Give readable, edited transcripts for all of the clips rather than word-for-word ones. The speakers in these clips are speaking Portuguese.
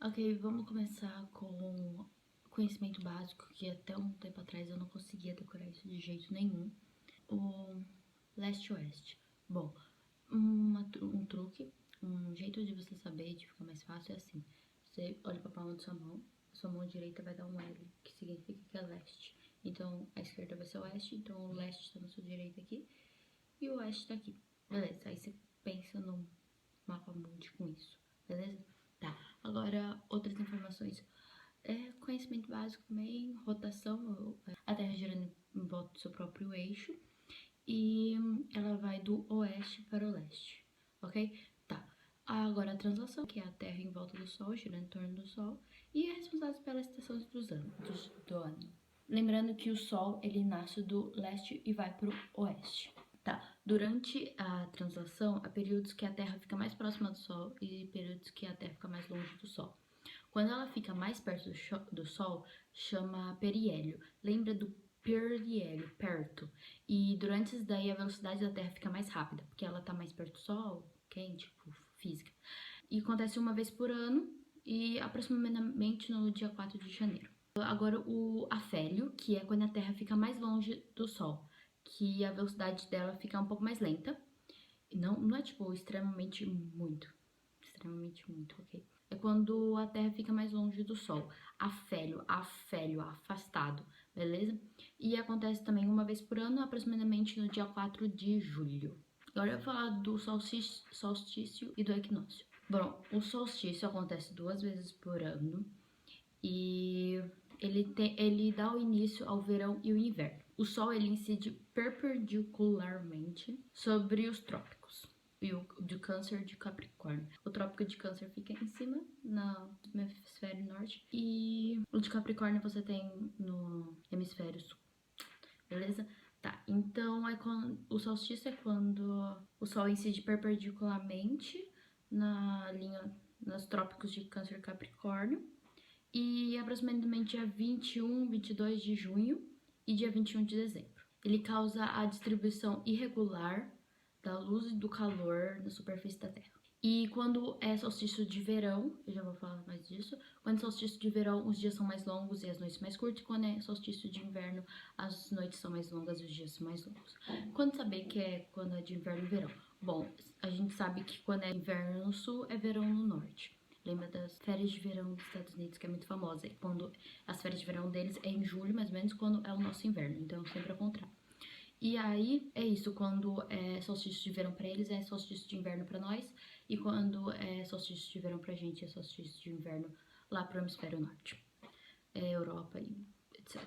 Ok, vamos começar com conhecimento básico, que até um tempo atrás eu não conseguia decorar isso de jeito nenhum. O leste-oeste. Bom, um truque, um jeito de você saber, de ficar mais fácil é assim. Você olha pra palma da sua mão direita vai dar um L, que significa que é leste. Então, a esquerda vai ser oeste, então o leste tá na sua direita aqui, e o oeste tá aqui. Beleza, aí você pensa no mapa mundi com isso, beleza? Tá, agora outras informações. Conhecimento básico também, rotação, a Terra girando em volta do seu próprio eixo e ela vai do oeste para o leste, ok? Tá. Agora a translação, que é a Terra em volta do Sol, girando em torno do Sol, e é responsável pelas estações do ano. Lembrando que o Sol, ele nasce do leste e vai para o oeste. Tá. Durante a translação, há períodos que a Terra fica mais próxima do Sol e períodos que a Terra fica mais longe do Sol. Quando ela fica mais perto do Sol, chama periélio. Lembra do periélio, perto. E durante isso daí, a velocidade da Terra fica mais rápida, porque ela tá mais perto do Sol, quente, física. E acontece uma vez por ano, e aproximadamente no dia 4 de janeiro. Agora, o afélio, que é quando a Terra fica mais longe do Sol, que a velocidade dela fica um pouco mais lenta. Não é tipo extremamente muito, ok? É quando a Terra fica mais longe do Sol. Afélio, afastado, beleza? E acontece também uma vez por ano, aproximadamente no dia 4 de julho. Agora eu vou falar do solstício e do equinócio. Bom, o solstício acontece 2 vezes por ano e ele dá o início ao verão e o inverno. O Sol ele incide perpendicularmente sobre os trópicos e o de Câncer de Capricórnio. O trópico de Câncer fica em cima, no hemisfério norte, e o de Capricórnio você tem no hemisfério sul, beleza? Tá, então o solstício é quando o Sol incide perpendicularmente na linha, nos trópicos de Câncer e Capricórnio, e aproximadamente dia 21, 22 de junho e dia 21 de dezembro. Ele causa a distribuição irregular da luz e do calor na superfície da Terra. E quando é solstício de verão, eu já vou falar mais disso, quando é solstício de verão, os dias são mais longos e as noites mais curtas, e quando é solstício de inverno, as noites são mais longas e os dias são mais longos. Quando saber que é quando é de inverno e verão? Bom, a gente sabe que quando é inverno no sul, é verão no norte. Lembra das férias de verão dos Estados Unidos, que é muito famosa. Quando as férias de verão deles é em julho, mais ou menos, quando é o nosso inverno. Então, sempre ao contrário. E aí, é isso. Quando é solstício de verão pra eles, é solstício de inverno pra nós. E quando é solstício de verão pra gente, é solstício de inverno lá pro hemisfério norte. Europa e etc.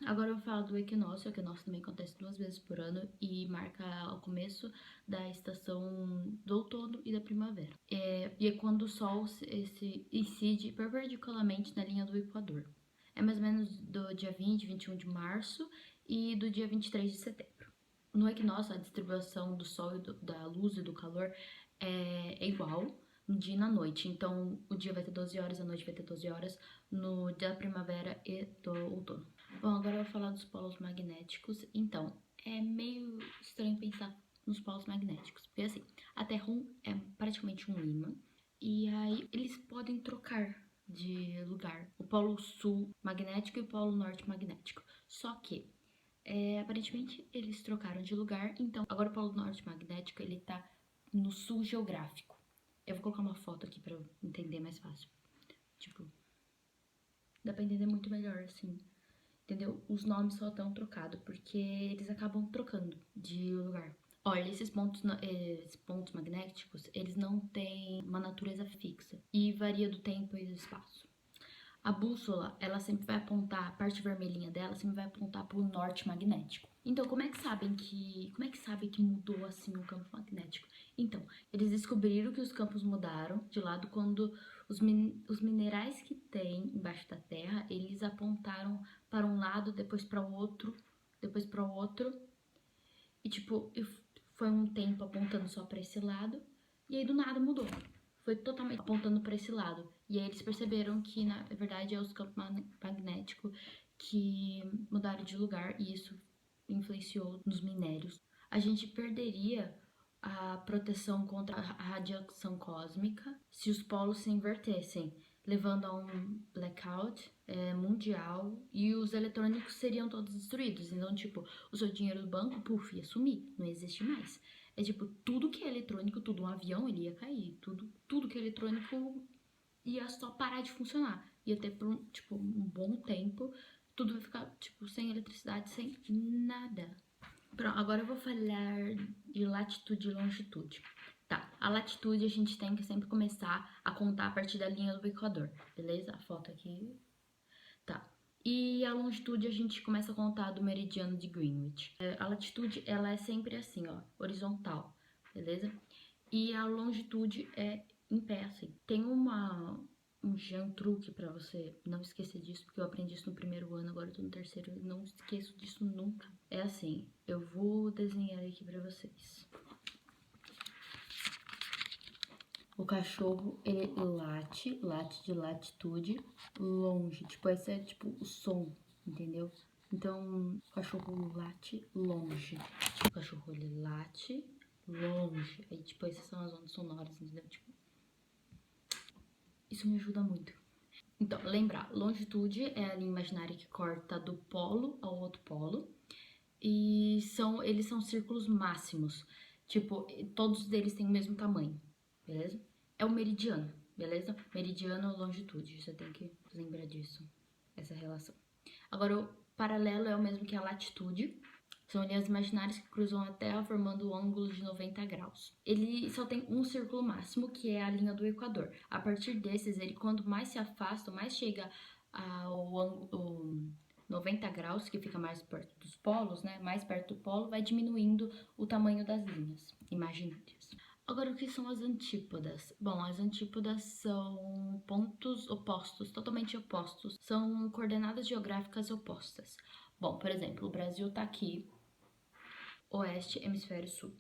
Agora eu vou falar do equinócio. O equinócio também acontece 2 vezes por ano e marca o começo da estação do outono e da primavera. E é quando o Sol se incide perpendicularmente na linha do Equador. É mais ou menos do dia 20, 21 de março e do dia 23 de setembro. No equinócio, a distribuição do Sol, da luz e do calor é igual no dia e na noite. Então, o dia vai ter 12 horas, a noite vai ter 12 horas no dia da primavera e do outono. Bom, agora eu vou falar dos polos magnéticos. Então, é meio estranho pensar nos polos magnéticos, porque assim, a Terra é praticamente um ímã, e aí eles podem trocar de lugar, o polo sul magnético e o polo norte magnético. Só que, aparentemente, eles trocaram de lugar, então agora o polo norte magnético, ele tá no sul geográfico. Eu vou colocar uma foto aqui pra eu entender mais fácil. Tipo, dá pra entender muito melhor, assim. Entendeu? Os nomes só estão trocados, porque eles acabam trocando de lugar. Olha, esses pontos magnéticos, eles não têm uma natureza fixa e varia do tempo e do espaço. A bússola, ela sempre vai apontar, a parte vermelhinha dela sempre vai apontar para o norte magnético. Então, como é que sabem que mudou assim o campo magnético? Então, eles descobriram que os campos mudaram de lado quando os minerais que tem embaixo da Terra, eles apontaram para um lado, depois para o outro, depois para o outro. E tipo, foi um tempo apontando só para esse lado, e aí do nada mudou. Foi totalmente apontando para esse lado. E aí eles perceberam que, na verdade, é os campos magnéticos que mudaram de lugar e isso influenciou nos minérios. A gente perderia a proteção contra a radiação cósmica se os polos se invertessem. levando a um blackout mundial e os eletrônicos seriam todos destruídos. Então, tipo, o seu dinheiro do banco, puf, ia sumir, não existe mais. É tipo, tudo que é eletrônico, tudo, um avião, ele ia cair, tudo que é eletrônico ia só parar de funcionar. Ia ter por, tipo, um bom tempo, tudo vai ficar, tipo, sem eletricidade, sem nada. Pronto, agora eu vou falar de latitude e longitude. Tá, a latitude a gente tem que sempre começar a contar a partir da linha do Equador, beleza? A foto aqui. Tá. E a longitude a gente começa a contar do meridiano de Greenwich. A latitude, ela é sempre assim, ó, horizontal, beleza? E a longitude é em pé, assim. Tem um truque pra você não esquecer disso, porque eu aprendi isso no primeiro ano, agora eu tô no terceiro e não esqueço disso nunca. É assim, eu vou desenhar aqui pra vocês. O cachorro, ele late de latitude, longe. Tipo, esse é tipo o som, entendeu? Então, o cachorro late longe. Tipo, o cachorro, ele late longe. Aí, tipo, essas são as ondas sonoras, entendeu? Tipo, isso me ajuda muito. Então, lembrar, longitude é a linha imaginária que corta do polo ao outro polo. E eles são círculos máximos. Tipo, todos eles têm o mesmo tamanho, beleza? É o meridiano, beleza? Meridiano, longitude, você tem que lembrar disso, essa relação. Agora, o paralelo é o mesmo que a latitude. São linhas imaginárias que cruzam a Terra formando um ângulo de 90 graus. Ele só tem um círculo máximo, que é a linha do Equador. A partir desses, ele quanto mais se afasta, mais chega ao ângulo 90 graus, que fica mais perto dos polos, né? Mais perto do polo, vai diminuindo o tamanho das linhas imaginárias. Agora, o que são as antípodas? Bom, as antípodas são pontos opostos, totalmente opostos. São coordenadas geográficas opostas. Bom, por exemplo, o Brasil tá aqui, oeste, hemisfério sul.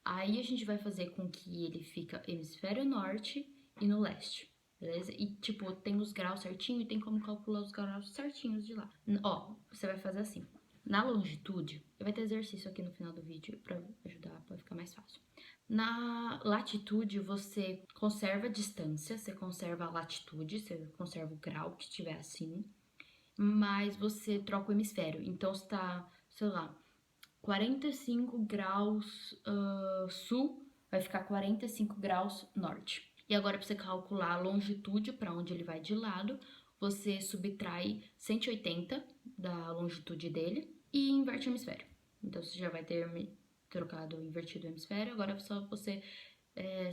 Aí a gente vai fazer com que ele fica hemisfério norte e no leste, beleza? E, tipo, tem os graus certinho e tem como calcular os graus certinhos de lá. Ó, você vai fazer assim. Na longitude, vai ter exercício aqui no final do vídeo pra ajudar, pra ficar mais fácil. Na latitude, você conserva a distância, você conserva a latitude, você conserva o grau que estiver assim, mas você troca o hemisfério. Então, você tá, sei lá, 45 graus sul, vai ficar 45 graus norte. E agora, para você calcular a longitude para onde ele vai de lado, você subtrai 180 da longitude dele e inverte o hemisfério. Então, você já vai ter trocado, invertido o hemisfério, agora é só você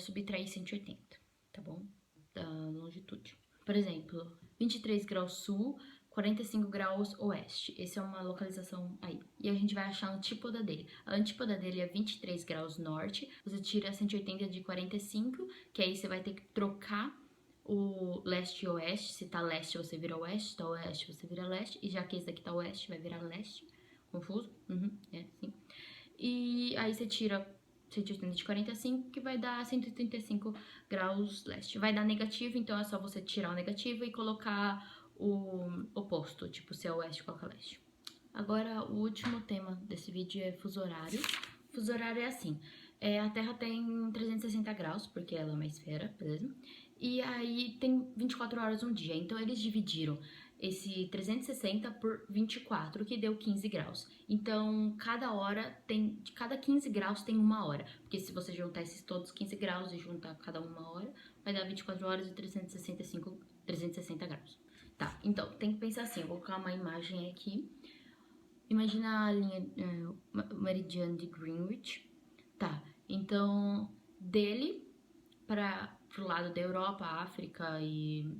subtrair 180, tá bom? Da longitude. Por exemplo, 23 graus sul, 45 graus oeste. Essa é uma localização aí. E a gente vai achar a antípoda dele. A antípoda dele é 23 graus norte. Você tira 180 de 45, que aí você vai ter que trocar o leste e oeste. Se tá leste, você vira oeste. Se tá oeste, você vira leste. E já que esse daqui tá oeste, vai virar leste. Confuso? Sim. E aí você tira 180 de 45, que vai dar 135 graus leste. Vai dar negativo, então é só você tirar o negativo e colocar o oposto, tipo se é oeste, qual que é leste. Agora, o último tema desse vídeo é fuso horário. Fuso horário é assim, a Terra tem 360 graus, porque ela é uma esfera, beleza? E aí tem 24 horas no dia, então eles dividiram esse 360 por 24, que deu 15 graus. Então, de cada 15 graus tem uma hora. Porque se você juntar esses todos 15 graus e juntar cada uma hora, vai dar 24 horas e 360 graus. Tá, então, tem que pensar assim, eu vou colocar uma imagem aqui. Imagina a linha, o meridiano de Greenwich. Tá, então, dele pro lado da Europa, África e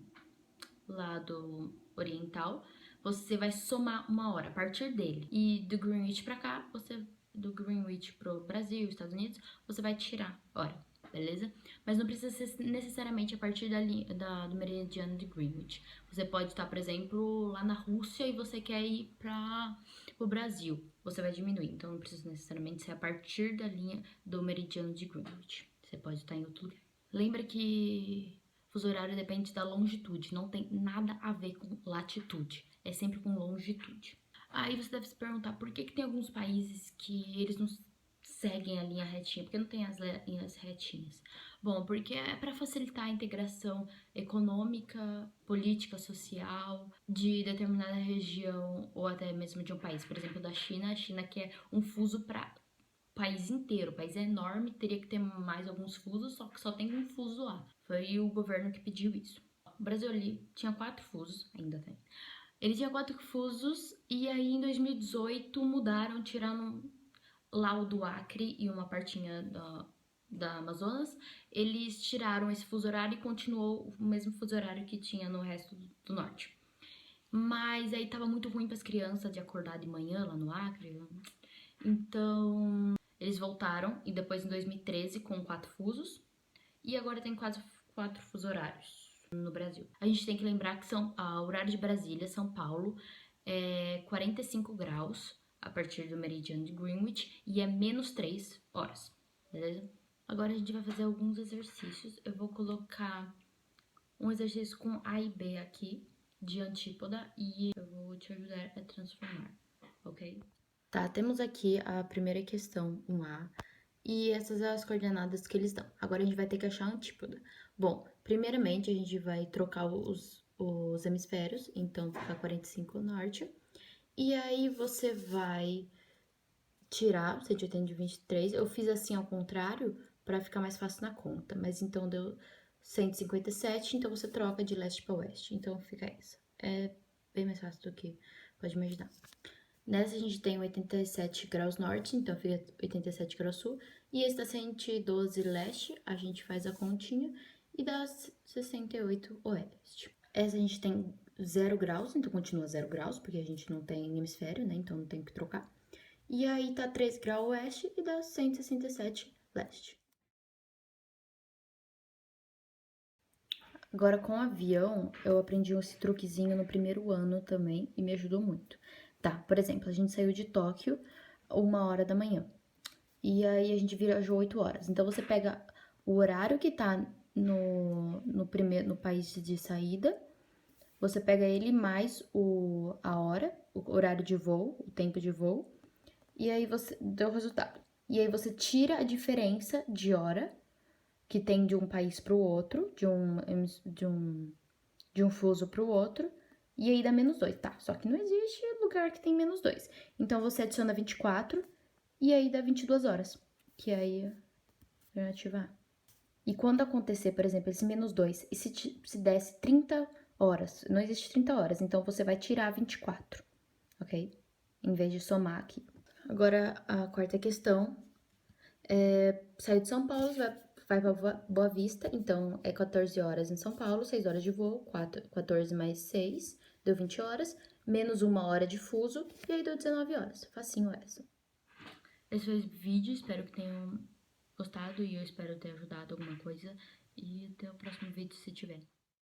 lado oriental, você vai somar uma hora a partir dele. E do Greenwich pra cá, do Greenwich pro Brasil, Estados Unidos, você vai tirar hora, beleza? Mas não precisa ser necessariamente a partir do meridiano de Greenwich. Você pode estar, por exemplo, lá na Rússia e você quer ir pro Brasil. Você vai diminuir, então não precisa necessariamente ser a partir da linha do meridiano de Greenwich. Você pode estar em outro lugar. Lembra que fuso horário depende da longitude, não tem nada a ver com latitude, é sempre com longitude. Aí você deve se perguntar por que tem alguns países que eles não seguem a linha retinha, porque não tem as linhas retinhas. Bom, porque é para facilitar a integração econômica, política, social de determinada região ou até mesmo de um país. Por exemplo, da China, a China quer um fuso para o país inteiro. O país é enorme, teria que ter mais alguns fusos, só que só tem um fuso lá. Foi o governo que pediu isso. O Brasil ali tinha 4 fusos, ainda tem. Ele tinha 4 fusos e aí em 2018 mudaram, tirando lá o do Acre e uma partinha da Amazonas, eles tiraram esse fuso horário e continuou o mesmo fuso horário que tinha no resto do norte. Mas aí tava muito ruim para as crianças de acordar de manhã lá no Acre. Então, eles voltaram e depois em 2013 com 4 fusos e agora tem quase 4 fusos horários no Brasil. A gente tem que lembrar que o horário de Brasília, São Paulo, é 45 graus a partir do meridiano de Greenwich e é menos 3 horas, beleza? Agora a gente vai fazer alguns exercícios. Eu vou colocar um exercício com A e B aqui, de antípoda, e eu vou te ajudar a transformar, ok? Tá, temos aqui a primeira questão, um A, e essas são as coordenadas que eles dão. Agora a gente vai ter que achar a antípoda. Bom, primeiramente a gente vai trocar os hemisférios, então fica 45 norte. E aí você vai tirar 180 de 23. Eu fiz assim ao contrário para ficar mais fácil na conta, mas então deu 157, então você troca de leste para oeste. Então fica essa. É bem mais fácil do que pode imaginar. Nessa a gente tem 87 graus norte, então fica 87 graus sul. E esse dá 112 leste, a gente faz a continha e dá 68 oeste. Essa a gente tem 0 graus, então continua 0 graus, porque a gente não tem hemisfério, né? Então não tem que trocar. E aí tá 3 graus oeste e dá 167 leste. Agora com o avião, eu aprendi esse truquezinho no primeiro ano também e me ajudou muito. Tá, por exemplo, a gente saiu de Tóquio 1h da manhã. E aí a gente viajou 8 horas. Então você pega o horário que tá no país de saída, você pega ele mais a hora, o horário de voo, o tempo de voo, e aí você deu o resultado. E aí você tira a diferença de hora que tem de um país para o outro, de um fuso para o outro, e aí dá -2, tá? Só que não existe lugar que tem -2. Então você adiciona 24 e aí dá 22 horas, que aí é a alternativa A. E quando acontecer, por exemplo, esse -2, e se desse 30 horas, não existe 30 horas, então você vai tirar 24, ok? Em vez de somar aqui. Agora, a quarta questão saiu de São Paulo, vai para Boa Vista, então é 14 horas em São Paulo, 6 horas de voo, 14 mais 6, deu 20 horas, menos 1 hora de fuso, e aí deu 19 horas. Facinho essa. Esse foi o vídeo, espero que tenham gostado e eu espero ter ajudado alguma coisa. E até o próximo vídeo se tiver.